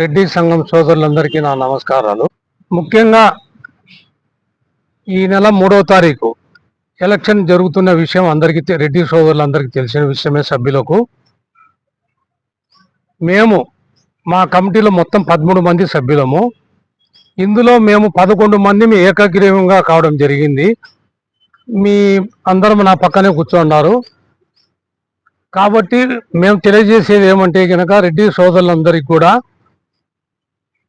రెడ్డి సంఘం సోదరులందరికీ నా నమస్కారాలు. ముఖ్యంగా ఈ నెల 3వ తారీఖు ఎలక్షన్ జరుగుతున్న విషయం అందరికీ రెడ్డి సోదరులందరికీ తెలిసిన విషయమే. సభ్యులకు మేము మా కమిటీలో మొత్తం 13 మంది సభ్యులము. ఇందులో మేము 11 మంది ఏకగ్రీవంగా కావడం జరిగింది. మీ అందరం నా పక్కనే కూర్చున్నారు. కాబట్టి మేము తెలియజేసేది ఏమంటే కనుక రెడ్డి సోదరులందరికీ కూడా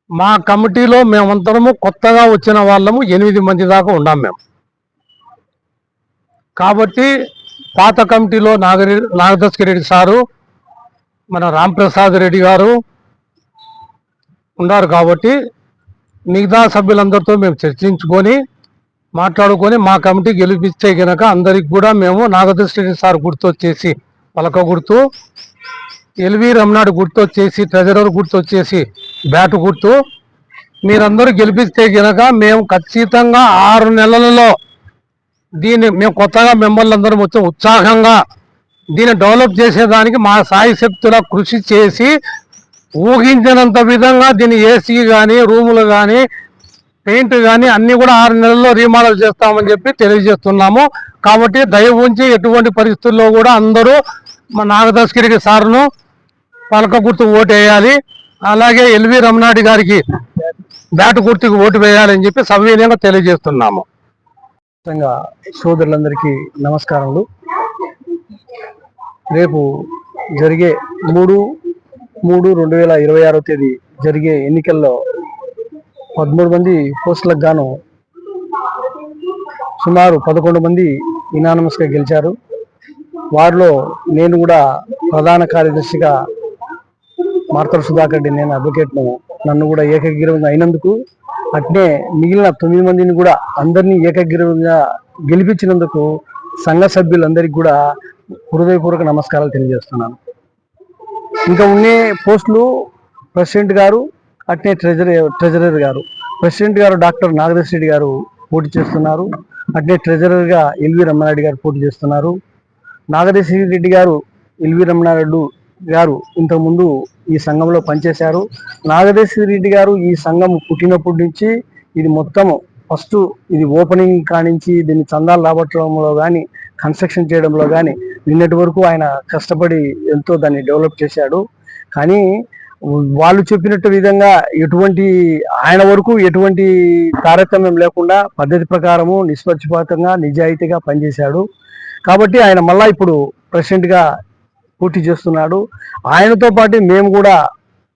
మా కమిటీలో మేమందరము కొత్తగా వచ్చిన వాళ్ళము 8 మంది దాకా ఉన్నాం మేము. కాబట్టి పాత కమిటీలో నాగదర్శక రెడ్డి సారు, మన రాంప్రసాద్ రెడ్డి గారు ఉన్నారు. కాబట్టి మిగతా సభ్యులందరితో మేము చర్చించుకొని మాట్లాడుకొని మా కమిటీ గెలిపిస్తే కనుక అందరికి కూడా మేము నాగదర్శక రెడ్డి సార్ గుర్తొచ్చేసి పలక గుర్తు, ఎల్వి రమణాడు గుర్తొచ్చేసి ట్రెజరర్ గుర్తొచ్చేసి బ్యాటు గుర్తు, మీరందరూ గెలిపిస్తే కనుక మేము ఖచ్చితంగా 6 నెలలలో దీన్ని మేము కొత్తగా మెంబర్లందరం వచ్చి ఉత్సాహంగా దీన్ని డెవలప్ చేసేదానికి మా సాయి శక్తుల కృషి చేసి ఊహించినంత విధంగా దీన్ని ఏసీ కానీ రూములు కానీ పెయింట్ కానీ అన్నీ కూడా 6 నెలల్లో రీమోడల్ చేస్తామని చెప్పి తెలియజేస్తున్నాము. కాబట్టి దయ ఉంచి ఎటువంటి పరిస్థితుల్లో కూడా అందరూ మా నాగదర్శక రెడ్డి సార్ను పలక గుర్తు ఓటు వేయాలి. అలాగే ఎల్వి రమణాడి గారికి బ్యాటు గుర్తుకు ఓటు వేయాలని చెప్పి సవినయంగా తెలియజేస్తున్నాము. సోదరులందరికీ నమస్కారములు. రేపు జరిగే 3/3/2026 తేదీ జరిగే ఎన్నికల్లో 13 మంది పోస్టులకు గాను సుమారు 11 మంది యునానిమస్గా గెలిచారు. వారిలో నేను కూడా ప్రధాన కార్యదర్శిగా మార్తల సుధాకర్ రెడ్డి, నేను అడ్వకేట్ను, నన్ను కూడా ఏకగ్రీవంగా అయినందుకు, అట్నే మిగిలిన 9 మందిని కూడా అందరినీ ఏకగ్రీవంగా గెలిపించినందుకు సంఘ సభ్యులందరికీ కూడా హృదయపూర్వక నమస్కారాలు తెలియజేస్తున్నాను. ఇంకా ఉండే పోస్టులు ప్రెసిడెంట్ గారు, అట్నే ట్రెజరర్ గారు. ప్రెసిడెంట్ గారు డాక్టర్ నాగదర్శక రెడ్డి గారు పోటీ చేస్తున్నారు. అట్నే ట్రెజరర్గా ఎల్వి రమణారెడ్డి గారు పోటీ చేస్తున్నారు. నాగదర్శక రెడ్డి గారు, ఎల్వి రమణారెడ్డి గారు ఇంతకుముందు ఈ సంఘంలో పనిచేశారు. నాగదర్శక రెడ్డి గారు ఈ సంఘం పుట్టినప్పటి నుంచి ఇది మొత్తం ఫస్ట్ ఇది ఓపెనింగ్ కానించి దీన్ని చందాలు రాబట్టడంలో కానీ కన్స్ట్రక్షన్ చేయడంలో కానీ నిన్నటి వరకు ఆయన కష్టపడి ఎంతో దాన్ని డెవలప్ చేశాడు. కానీ వాళ్ళు చెప్పినట్టు విధంగా ఆయన వరకు ఎటువంటి తారతమ్యం లేకుండా పద్ధతి ప్రకారము నిష్పక్షపాతంగా నిజాయితీగా పనిచేశాడు. కాబట్టి ఆయన మళ్ళా ఇప్పుడు ప్రెసిడెంట్గా పోటీ చేస్తున్నాడు. ఆయనతో పాటు మేము కూడా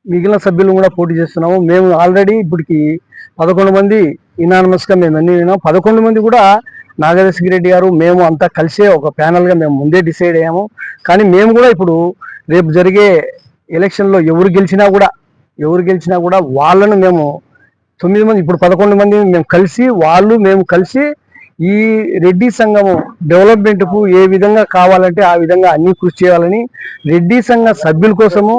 మిగిలిన సభ్యులు కూడా పోటీ చేస్తున్నాము. మేము ఆల్రెడీ ఇప్పటికి 11 మంది యునానిమస్గా మేము అన్ని విన్నాం. 11 మంది కూడా నాగదర్శక రెడ్డి గారు మేము అంతా కలిసే ఒక ప్యానల్గా మేము ముందే డిసైడ్ అయ్యాము. కానీ మేము కూడా ఇప్పుడు రేపు జరిగే ఎలక్షన్లో ఎవరు గెలిచినా కూడా వాళ్ళను మేము 9 మంది ఇప్పుడు 11 మంది మేము కలిసి ఈ రెడ్డి సంఘము డెవలప్మెంట్కు ఏ విధంగా కావాలంటే ఆ విధంగా అన్ని కృషి చేయాలని, రెడ్డి సంఘ సభ్యుల కోసము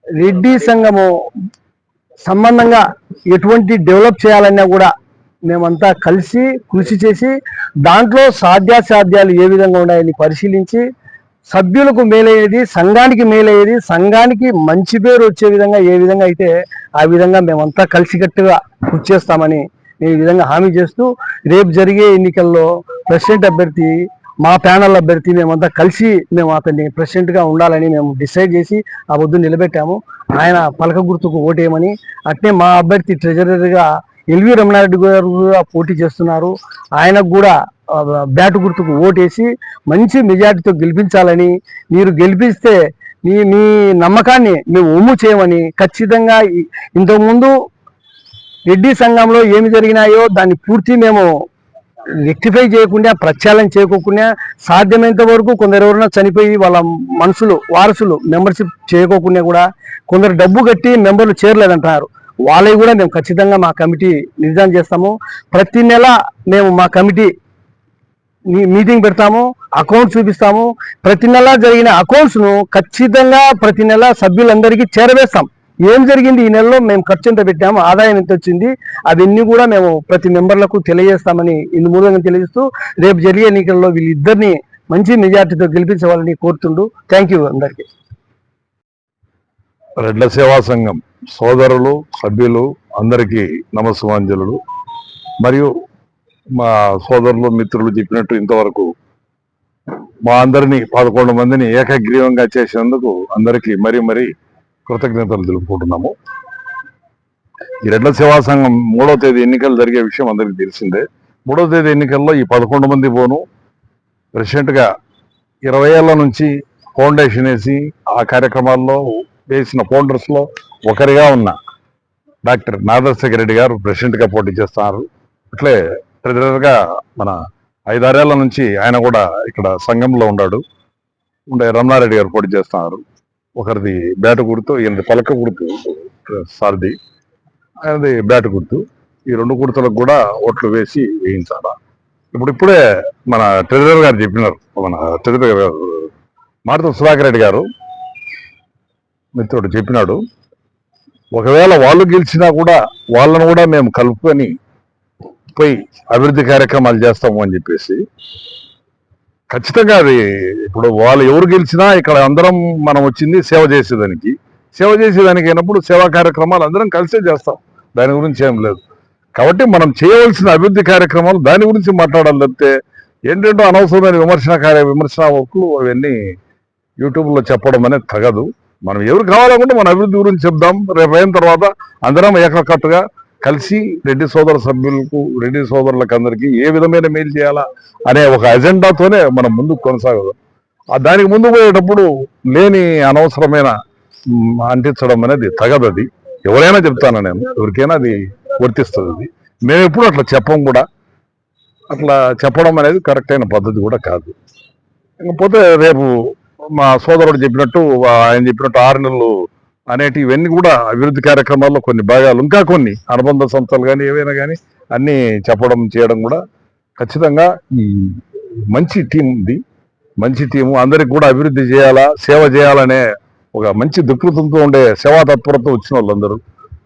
రెడ్డి సంఘము సంబంధంగా ఎటువంటి డెవలప్ చేయాలన్నా కూడా మేమంతా కలిసి కృషి చేసి దాంట్లో సాధ్యాసాధ్యాలు ఏ విధంగా ఉన్నాయని పరిశీలించి సభ్యులకు మేలయ్యేది, సంఘానికి మేలయ్యేది, సంఘానికి మంచి పేరు వచ్చే విధంగా ఏ విధంగా అయితే ఆ విధంగా మేమంతా కలిసికట్టుగా కృషి చేస్తామని నేను ఈ విధంగా హామీ చేస్తూ, రేపు జరిగే ఎన్నికల్లో ప్రెసిడెంట్ అభ్యర్థి మా ప్యానల్ అభ్యర్థి మేమంతా కలిసి మేము అతన్ని ప్రెసిడెంట్గా ఉండాలని మేము డిసైడ్ చేసి ఆ వద్దు నిలబెట్టాము. ఆయన పలక గుర్తుకు ఓటేయమని. అట్నే మా అభ్యర్థి ట్రెజరర్గా ఎల్వి రమణారెడ్డి గారు కూడా పోటీ చేస్తున్నారు. ఆయనకు కూడా బ్యాటు గుర్తుకు ఓటేసి మంచి మెజార్టీతో గెలిపించాలని, మీరు గెలిపిస్తే మీ నమ్మకాన్ని మేము ఒమ్ము చేయమని, ఖచ్చితంగా ఇంతకుముందు రెడ్డి సంఘంలో ఏమి జరిగినాయో దాన్ని పూర్తి మేము రెక్టిఫై చేయకుండా, ప్రక్షాళన చేయకోకుండా, సాధ్యమైనంత వరకు కొందరు ఎవరైనా చనిపోయి వాళ్ళ వారసులు మెంబర్షిప్ చేయకోకుండా కూడా కొందరు డబ్బు కట్టి మెంబర్లు చేరలేదంటున్నారు. వాళ్ళవి కూడా మేము ఖచ్చితంగా మా కమిటీ నిర్ధారణ చేస్తాము. ప్రతి నెల మేము మా కమిటీ మీటింగ్ పెడతాము, అకౌంట్స్ చూపిస్తాము. ప్రతి నెల జరిగిన అకౌంట్స్ను ఖచ్చితంగా ప్రతి నెల సభ్యులందరికీ చేరవేస్తాం. ఏం జరిగింది ఈ నెలలో, మేము ఖర్చు ఎంత పెట్టాము, ఆదాయం ఎంత వచ్చింది, అవన్నీ కూడా మేము ప్రతి మెంబర్లకు తెలియజేస్తామని ఇందు మూలంగా తెలియజేస్తూ రేపు జరిగే ఎన్నికల్లో వీళ్ళిద్దరిని మంచి మెజార్టీతో గెలిపించవాలని కోరుతుండు. థ్యాంక్ యూ అందరికీ. రెడ్ల సేవా సంఘం సోదరులు సభ్యులు అందరికీ నమస్సుమాంజలు. మరియు మా సోదరులు మిత్రులు చెప్పినట్టు ఇంతవరకు మా అందరినీ 11 మందిని ఏకగ్రీవంగా చేసినందుకు అందరికీ మరీ కృతజ్ఞతలు తెలుపుకుంటున్నాము. ఈ రెడ్ల సేవా సంఘం 3వ తేదీ ఎన్నికలు జరిగే విషయం అందరికీ తెలిసిందే. 3వ తేదీ ఎన్నికల్లో ఈ 11 మంది పోను ప్రెసిడెంట్గా 20 ఏళ్ల నుంచి ఫౌండేషన్ వేసి ఆ కార్యక్రమాల్లో వేసిన ఫౌండర్స్లో ఒకరిగా ఉన్న డాక్టర్ నాదర్శేఖర్ రెడ్డి గారు ప్రెసిడెంట్గా పోటీ చేస్తున్నారు. అట్లే ట్రెజరర్గా మన 5-6 ఏళ్ల నుంచి ఆయన కూడా ఇక్కడ సంఘంలో ఉండే రమణారెడ్డి గారు పోటీ చేస్తున్నారు. ఒకరిది బ్యాట్ గుర్తు, ఈయనది పలక గుర్తు, సారథి ఆయనది బ్యాట్ గుర్తు. ఈ 2 గుర్తులకు కూడా ఓట్లు వేయించాలా. ఇప్పుడే మన ట్రెజరర్ గారు చెప్పినారు, మన ట్రెజరర్ గారు మారుతూ సుధాకర్ రెడ్డి గారు మిత్రుడు చెప్పినాడు, ఒకవేళ వాళ్ళు గెలిచినా కూడా వాళ్ళను కూడా మేము కలుపుకొని పోయి అభివృద్ధి కార్యక్రమాలు చేస్తాము అని చెప్పేసి. ఖచ్చితంగా అది ఇప్పుడు వాళ్ళు ఎవరు గెలిచినా ఇక్కడ అందరం మనం వచ్చింది సేవ చేసేదానికి అయినప్పుడు సేవా కార్యక్రమాలు అందరం కలిసే చేస్తాం, దాని గురించి ఏం లేదు. కాబట్టి మనం చేయవలసిన అభివృద్ధి కార్యక్రమాలు దాని గురించి మాట్లాడాలి తప్పితే ఏంటంటే అనవసరమైన విమర్శన వర్కులు అవన్నీ యూట్యూబ్లో చెప్పడం అనేది తగదు. మనం ఎవరు కావాలనుకుంటే మన అభివృద్ధి గురించి చెప్దాం. రేపు అయిన తర్వాత అందరం ఏకకట్టుగా కలిసి రెడ్డి సోదరులకు అందరికీ ఏ విధమైన మేలు చేయాలా అనే ఒక అజెండాతోనే మనం ముందుకు కొనసాగదాం. దానికి ముందు పోయేటప్పుడు లేని అనవసరమైన అంటించడం అనేది తగదు. అది ఎవరైనా చెప్తాను నేను, ఎవరికైనా అది వర్తిస్తుంది. మేము ఎప్పుడు అట్లా చెప్పం కూడా. అట్లా చెప్పడం అనేది కరెక్ట్ అయిన పద్ధతి కూడా కాదు. ఇకపోతే రేపు మా సోదరుడు చెప్పినట్టు ఆయన చెప్పినట్టు 6 నెలలు అనేటి ఇవన్నీ కూడా అభివృద్ధి కార్యక్రమాల్లో కొన్ని భాగాలు, ఇంకా కొన్ని అనుబంధ సంస్థలు కానీ ఏవైనా కానీ అన్నీ చేయడం కూడా ఖచ్చితంగా ఈ మంచి టీము అందరికి కూడా అభివృద్ధి చేయాలా, సేవ చేయాలనే ఒక మంచి దృక్పథంతో ఉండే సేవా తత్పరతో వచ్చిన వాళ్ళందరూ.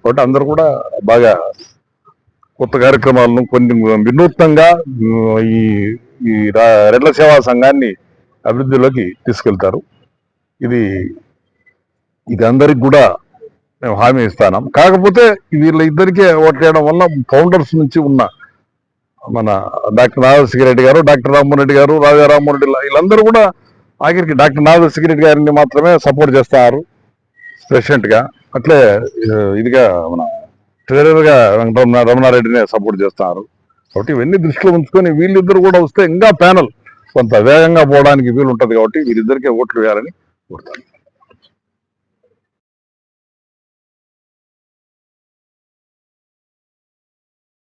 కాబట్టి అందరూ కూడా బాగా కొత్త కార్యక్రమాలను కొన్ని వినూత్నంగా ఈ రెడ్ల సేవా సంఘాన్ని అభివృద్ధిలోకి తీసుకెళ్తారు. ఇది అందరికి కూడా మేము హామీ ఇస్తాం. కాకపోతే వీళ్ళ ఇద్దరికే ఓట్లేయడం వల్ల ఫౌండర్స్ నుంచి ఉన్న మన డాక్టర్ నాదర్శేఖర్ రెడ్డి గారు, డాక్టర్ రామ్మోహన్ రెడ్డి గారు, రాజా రామ్మోహన్ రెడ్డి వీళ్ళందరూ కూడా ఆఖరికి డాక్టర్ నాదర్శేఖర్ రెడ్డి గారిని మాత్రమే సపోర్ట్ చేస్తారు ప్రెసిడెంట్గా. అట్లే ఇదిగా మన ట్రెజరర్గా రమణారెడ్డినే సపోర్ట్ చేస్తున్నారు. కాబట్టి ఇవన్నీ దృష్టిలో ఉంచుకొని వీళ్ళిద్దరు కూడా వస్తే ఇంకా ప్యానల్ కొంత వేగంగా పోవడానికి వీలు ఉంటుంది. కాబట్టి వీరిద్దరికే ఓట్లు వేయాలని కోరుతాను.